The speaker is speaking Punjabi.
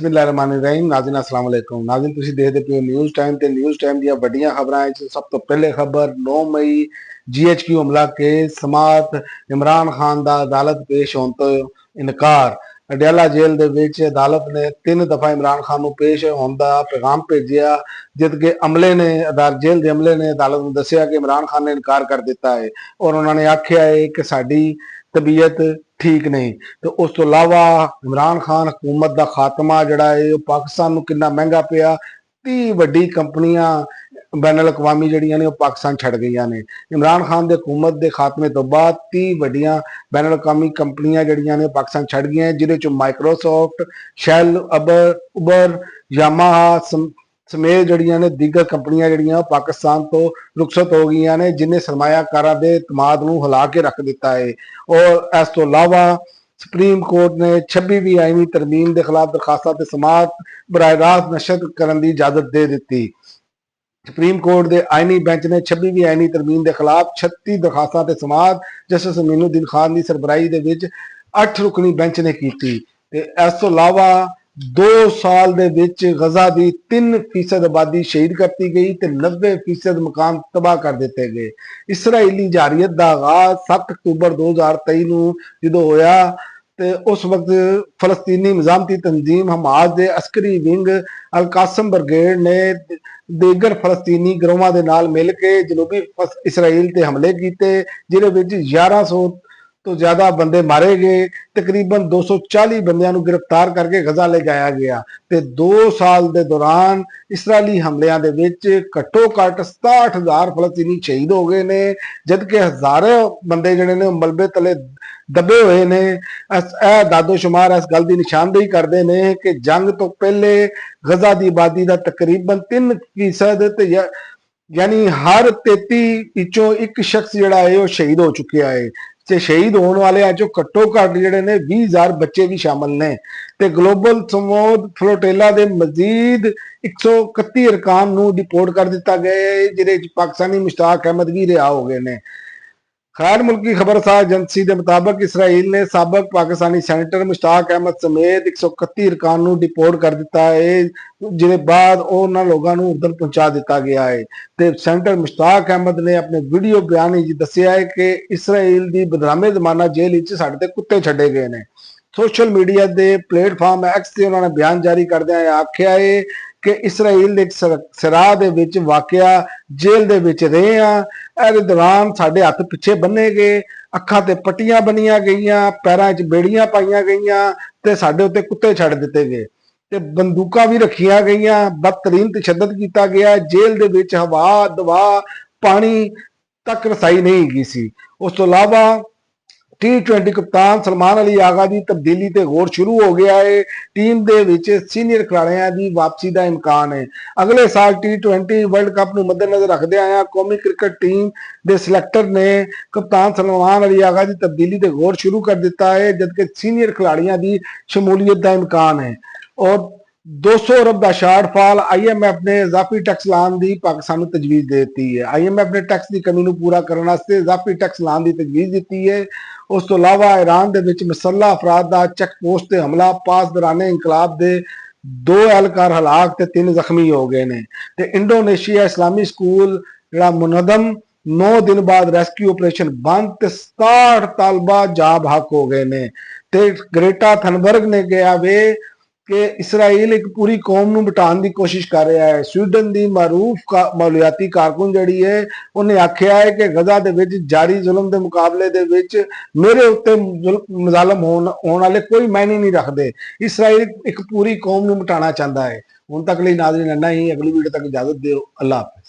बिस्मिल्लाहिर्रहमानिर्रहीम। नाज़रीन अस्सलाम वालेकुम। नाज़रीन तुसीं देखदे पियो न्यूज़ टाइम ते न्यूज़ टाइम ਦੀਆਂ ਵੱਡੀਆਂ ਖਬਰਾਂ ਵਿੱਚ ਸਭ ਤੋਂ ਪਹਿਲੇ ਖਬਰ 9 ਮਈ GHQ ਹਮਲਾ ਕੇਸ ਸਮਾਤ ਇਮਰਾਨ ਖਾਨ ਦਾ ਅਦਾਲਤ ਪੇਸ਼ ਹੋਣ ਤੋਂ ਇਨਕਾਰ। ਅਡਿਆਲਾ ਜੇਲ੍ਹ ਦੇ ਵਿੱਚ ਅਦਾਲਤ ਨੇ 3 ਦਫਾ ਇਮਰਾਨ ਖਾਨ ਨੂੰ ਪੇਸ਼ ਹੋਣ ਦਾ ਪੈਗਾਮ ਭੇਜਿਆ, ਜਦ ਕਿ ਜੇਲ੍ਹ ਦੇ ਅਮਲੇ ਨੇ ਅਦਾਲਤ ਨੂੰ ਦੱਸਿਆ ਕਿ ਇਮਰਾਨ ਖਾਨ ਨੇ ਇਨਕਾਰ ਕਰ ਦਿੱਤਾ ਹੈ ਔਰ ਉਹਨਾਂ ਨੇ ਆਖਿਆ ਹੈ ਕਿ ਸਾਡੀ ਤਬੀਅਤ ठीक नहीं। तो उस तो इलावा इमरान खान हुकूमत का खात्मा जड़ा है पाकिस्तान को कितना महंगा पिया। 30 वड्डी कंपनियां बैन अवी जड़ियां ने पाकिस्तान छड़ गई ने। इमरान खान के हुकूमत के खात्मे तो बाद 30 वड्डियां बैन अवी कंपनियां जड़ियां ने पाकिस्तान छड़ गई, जिहदे चों माइक्रोसॉफ्ट, शैल, उबर, यामाहा ਸਮੇਤ ਜਿਹੜੀਆਂ ਨੇ ਦੀਗਰ ਕੰਪਨੀਆਂ ਜਿਹੜੀਆਂ ਪਾਕਿਸਤਾਨ ਤੋਂ ਰੁਖਸਤ ਹੋ ਗਈਆਂ ਨੇ, ਜਿਨੇ ਸਰਮਾਇਆਕਾਰਾਂ ਦੇ ਇਤਮਾਦ ਨੂੰ ਹਿਲਾ ਕੇ ਰੱਖ ਦਿੱਤਾ ਹੈ। ਔਰ ਇਸ ਤੋਂ ਇਲਾਵਾ ਸੁਪਰੀਮ ਕੋਰਟ ਨੇ 26ਵੀਂ ਆਈਨੀ ਤਰਮੀਮ ਦੇ ਖਿਲਾਫ ਦਰਖਾਸਤਾਂ ਤੇ ਸਮਾਅਤ ਬਰਾਹ ਰਾਸਤ ਨਸ਼ਰ ਕਰਨ ਦੀ ਇਜਾਜ਼ਤ ਦੇ ਦਿੱਤੀ। ਸੁਪਰੀਮ ਕੋਰਟ ਦੇ ਆਈਨੀ ਬੈਂਚ ਨੇ 26ਵੀਂ ਆਈਨੀ ਤਰਮੀਮ ਦੇ ਖਿਲਾਫ 36 ਦਰਖਾਸਤਾਂ ਤੇ ਸਮਾਅਤ ਜਸਟਿਸ ਅਮੀਨੁद्दीन ਖਾਨ ਦੀ ਸਰਬਰਾਹੀ ਦੇ ਵਿੱਚ 8 ਰੁਕਨੀ ਬੈਂਚ ਨੇ ਕੀਤੀ। ਤੇ ਇਸ ਤੋਂ ਇਲਾਵਾ 2 ਸਾਲ ਦੇ ਵਿੱਚ ਗਜ਼ਾ ਦੀ 3% ਆਬਾਦੀ ਸ਼ਹੀਦ ਕਰਤੀ ਗਈ ਤੇ 90% ਮਕਾਨ ਤਬਾਹ ਕਰ ਦਿੱਤੇ ਗਏ। ਇਸਰਾਈਲੀ ਜਾਰੀਅਤ ਦਾ ਆਗਾਜ਼ 7 ਅਕਤੂਬਰ 2023 ਨੂੰ ਜਦੋਂ ਹੋਇਆ ਤੇ ਉਸ ਵਕਤ ਫਲਸਤੀਨੀ ਨਿਜ਼ਾਮਤੀ ਤੰਜ਼ੀਮ ਹਮਾਸ ਦੇ ਅਸਕਰੀ ਵਿੰਗ ਅਲ ਕਾਸਮ ਬ੍ਰਿਗੇਡ ਨੇ ਦੀਗਰ ਫਲਸਤੀਨੀ ਗਰੋਹਾਂ ਦੇ ਨਾਲ ਮਿਲ ਕੇ ਜਨੂਬੀ ਇਸਰਾਈਲ ਤੇ ਹਮਲੇ ਕੀਤੇ, ਜਿਹਦੇ ਵਿੱਚ 1100 ਤੋਂ ਜ਼ਿਆਦਾ ਬੰਦੇ ਮਾਰੇ ਗਏ। ਤਕਰੀਬਨ 240 ਬੰਦਿਆਂ ਨੂੰ ਗ੍ਰਿਫਤਾਰ ਕਰਕੇ ਗਜ਼ਾ ਲੈ ਜਾਇਆ ਗਿਆ ਤੇ 2 ਸਾਲ ਦੇ ਦੌਰਾਨ ਇਸਰਾਈਲੀ ਹਮਲਿਆਂ ਦੇ ਵਿੱਚ ਘੱਟੋ ਘੱਟ 67,000 ਫਲਸਤੀਨੀ ਸ਼ਹੀਦ ਹੋ ਗਏ ਨੇ, ਜਦਕਿ ਹਜ਼ਾਰਾਂ ਬੰਦੇ ਜਿਹੜੇ ਨੇ ਮਲਬੇ ਤਲੇ ਦਬੇ ਹੋਏ ਨੇ। ਇਹ ਦਾਦੋ-ਸ਼ੁਮਾਰ ਇਸ ਗੱਲ ਦੀ ਨਿਸ਼ਾਨਦੇਹੀ ਕਰਦੇ ਨੇ ਕਿ ਜੰਗ ਤੋਂ ਪਹਿਲੇ ਗਜ਼ਾ ਦੀ ਆਬਾਦੀ ਦਾ ਤਕਰੀਬਨ 3% ਤੇ ਯਾਨੀ ਹਰ 33 ਵਿੱਚੋਂ ਇੱਕ ਸ਼ਖਸ ਜਿਹੜਾ ਹੈ ਉਹ ਸ਼ਹੀਦ ਹੋ ਚੁੱਕਿਆ ਹੈ ਤੇ ਸ਼ਹੀਦ ਹੋਣ ਵਾਲਿਆਂ ਚੋਂ ਘੱਟੋ ਘੱਟ ਜਿਹੜੇ ਨੇ 20,000 ਬੱਚੇ ਵੀ ਸ਼ਾਮਲ ਨੇ। ਤੇ ਗਲੋਬਲ ਸਮੂਦ ਫਲੋਟੇਲਾ ਦੇ ਮਜ਼ੀਦ 131 ਅਰਕਾਨ ਨੂੰ ਡਿਪੋਰਟ ਕਰ ਦਿੱਤਾ ਗਿਆ ਹੈ, ਜਿਹਦੇ ਵਿੱਚ ਪਾਕਿਸਤਾਨੀ ਮੁਸ਼ਤਾਕ ਅਹਿਮਦ ਵੀ ਰਿਹਾ ਹੋ ਗਏ ਨੇ। खैर मुल्की खबरसार एजेंसी के मुताबिक इसराइल ने सबक पाकिस्तानी सैनेटर मुश्ताक अहमद समेत 131 अरकान को डिपोर्ट कर दिता है, जिसके बाद उन्होंने लोगों को उधर पहुंचा दिता गया है। तो सैनेटर मुश्ताक अहमद ने अपने वीडियो बयान दसिया है कि इसराइल की बदनामे जमाना जेल साडे ते कुत्ते छड्डे गए हैं। सोशल मीडिया के प्लेटफॉर्म एक्स से उन्होंने बयान जारी करदे आख्या है कि इसराइल ਦੇ ਸਰਾਹ ਦੇ ਵਿੱਚ ਵਾਕਿਆ ਜੇਲ੍ਹ ਦੇ ਵਿੱਚ ਰਹੇ ਆ। ਇਹਦੇ ਦੌਰਾਨ ਸਾਡੇ ਹੱਥ ਪਿੱਛੇ ਬੰਨੇ ਗਏ, ਅੱਖਾਂ ਤੇ ਪੱਟੀਆਂ ਬੰਨੀਆਂ ਗਈਆਂ, ਪੈਰਾਂ 'ਚ ਬੇੜੀਆਂ ਪਾਈਆਂ ਗਈਆਂ ਤੇ ਸਾਡੇ ਉੱਤੇ ਕੁੱਤੇ ਛੱਡ ਦਿੱਤੇ ਗਏ ਤੇ ਬੰਦੂਕਾਂ ਵੀ ਰੱਖੀਆਂ ਗਈਆਂ। ਬਦਤਰੀਨ ਤਸ਼ੱਦਦ ਕੀਤਾ ਗਿਆ। ਜੇਲ੍ਹ ਦੇ ਵਿੱਚ ਹਵਾ, ਦਵਾ, ਪਾਣੀ ਤੱਕ ਰਸਾਈ ਨਹੀਂ ਗਈ ਸੀ। ਉਸ ਤੋਂ ਇਲਾਵਾ T20 ਕਪਤਾਨ ਸਲਮਾਨ ਅਲੀ ਆਗਾ ਦੀ ਤਬਦੀਲੀ ਤੇ ਗੌਰ ਸ਼ੁਰੂ ਹੋ ਗਿਆ ਹੈ। ਟੀਮ ਦੇ ਵਿੱਚ ਸੀਨੀਅਰ ਖਿਡਾਰੀਆਂ ਦੀ ਵਾਪਸੀ ਦਾ ਇਮਕਾਨ ਹੈ। ਅਗਲੇ ਸਾਲ T20 ਵਰਲਡ ਕੱਪ ਨੂੰ ਮੱਦੇਨਜ਼ਰ ਰੱਖਦੇ ਆਇਆ ਕੌਮੀ ਕ੍ਰਿਕਟ ਟੀਮ ਦੇ ਸਿਲੈਕਟਰ ਨੇ ਕਪਤਾਨ ਸਲਮਾਨ ਅਲੀ ਆਗਾ ਦੀ ਤਬਦੀਲੀ ਤੇ ਗੌਰ ਸ਼ੁਰੂ ਕਰ ਦਿੱਤਾ ਹੈ, ਜਦਕਿ ਸੀਨੀਅਰ ਖਿਡਾਰੀਆਂ ਦੀ ਸ਼ਮੂਲੀਅਤ ਦਾ ਇਮਕਾਨ ਹੈ। और 200 अरब का शार्टफॉल IMF ने इजाफी टैक्स लाने की पाकिस्तान को तजवीज़ देती है। IMF ने टैक्स की कमी को पूरा करने इजाफी टैक्स लाने की तजवीज़ दी है। उस तो इलावा ईरान के मसल्ला अफराद का चेक पोस्ट से हमला पास दौरान इंकलाब के 2 एहलकार हलाक ते 3 जख्मी हो गए ने। ते इंडोनेशिया इस्लामी स्कूल जिहड़ा मुनदम 9 दिन बाद रेस्क्यू ऑपरेशन बंद ते 67 तालबा जा भाग हो गए ने। ते ग्रेटा थनबर्ग ने कहा वे कि इसराइल एक पूरी कौम ਨੂੰ ਮਿਟਾਉਣ ਦੀ ਕੋਸ਼ਿਸ਼ ਕਰ ਰਿਹਾ ਹੈ। ਸਵੀਡਨ ਦੀ ਮਾਰੂਫ ਮਾਲੀਆਤੀ ਕਾਰਕੁਨ ਜਿਹੜੀ ਹੈ ਉਹਨੇ ਆਖਿਆ ਹੈ ਕਿ ਗਜ਼ਾ ਦੇ ਵਿੱਚ ਜਾਰੀ ਜ਼ੁਲਮ ਦੇ ਮੁਕਾਬਲੇ ਦੇ ਵਿੱਚ ਮੇਰੇ ਉੱਤੇ ਮਜ਼ਾਲਮ ਹੋਣ ਵਾਲੇ ਕੋਈ ਮਾਇਨੇ ਨਹੀਂ ਰੱਖਦੇ। ਇਸਰਾਈਲ ਇੱਕ ਪੂਰੀ ਕੌਮ ਨੂੰ ਮਿਟਾਉਣਾ ਚਾਹੁੰਦਾ ਹੈ। ਹੁਣ ਤੱਕ ਲਈ ਨਾਜ਼ਰੀਨ ਇੰਨਾ ਹੀ। ਅਗਲੀ ਵੀਡੀਓ ਤੱਕ ਇਜਾਜ਼ਤ ਦਿਓ। ਅੱਲਾਹ।